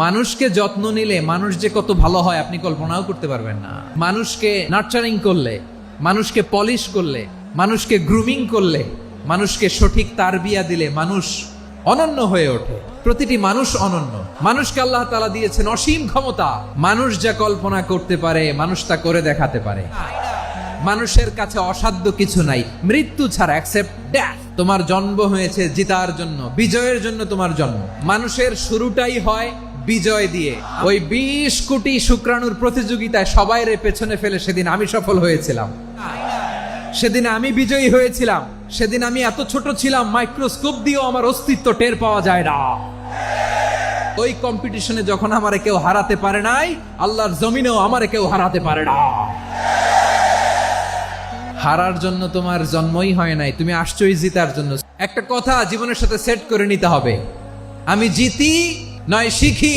মানুষকে যত্ন নিলে মানুষ যে কত ভালো হয় আপনি কল্পনাও করতে পারবেন না। মানুষকে নার্চারিং করলে, মানুষকে পলিশ করলে, মানুষকে গ্রুমিং করলে, মানুষকে সঠিক তারবিয়া দিলে মানুষ অনন্য হয়ে ওঠে। প্রতিটি মানুষ অনন্য। মানুষকে আল্লাহ তাআলা দিয়েছেন অসীম ক্ষমতা। মানুষ যা কল্পনা করতে পারে মানুষ তা করে দেখাতে পারে। মানুষের কাছে অসাধ্য কিছু নাই মৃত্যু ছাড়া, এক্সেপ্ট ডেথ। তোমার জন্ম হয়েছে জিতার জন্য, বিজয়ের জন্য তোমার জন্ম। মানুষের শুরুটাই হয় বিজয় দিয়ে। ওই 20 কোটি শুক্রাণুর প্রতিযোগিতায় সবাইরে পেছনে ফেলে সেদিন আমি সফল হয়েছিলাম, সেদিন আমি বিজয়ী হয়েছিলাম। সেদিন আমি এত ছোট ছিলাম মাইক্রোস্কোপ দিয়েও আমার অস্তিত্ব টের পাওয়া যায় না। ওই কম্পিটিশনে যখন আমারে কেউ হারাতে পারে নাই, আল্লাহর জমিনেও আমারে কেউ হারাতে পারে না। হারার জন্য তোমার জন্মই হয় নাই, তুমি আসছোই জিতার জন্য। একটা কথা জীবনের সাথে সেট করে নিতে হবে, আমি জিতি নয় শিখি,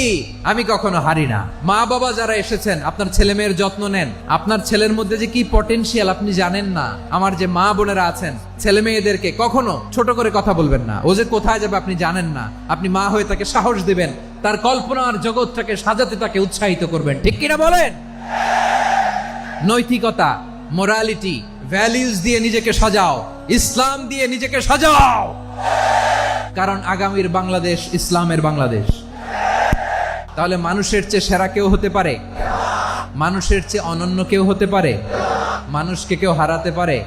আমি কখনো হারি না। মা বাবা যারা এসেছেন আপনার ছেলে মেয়ের যত্ন নেন। আপনার ছেলের মধ্যে যে কি পটেনশিয়াল আপনি জানেন না। আমার যে মা বোনেরা আছেন, ছেলে মেয়েদেরকে কখনো ছোট করে কথা বলবেন না। ও যে কোথায় যাবে আপনি জানেন না। আপনি মা হয়ে তাকে সাহস দিবেন, তার কল্পনার জগৎটাকে সাজাতে তাকে উৎসাহিত করবেন। ঠিক কিনা বলেন? নৈতিকতা, মোরালিটি, ভ্যালিউজ দিয়ে নিজেকে সাজাও, ইসলাম দিয়ে নিজেকে সাজাও। কারণ আগামীর বাংলাদেশ ইসলামের বাংলাদেশ। তাহলে মানুষের চেয়ে সেরা কেউ হতে পারে? মানুষের চেয়ে অনন্য কেউ হতে পারে? মানুষকে কেউ হারাতে পারে?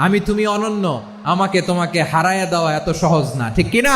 আমি তুমি অনন্য, আমাকে তোমাকে হারায়া দেওয়া এত সহজ না। ঠিক কিনা?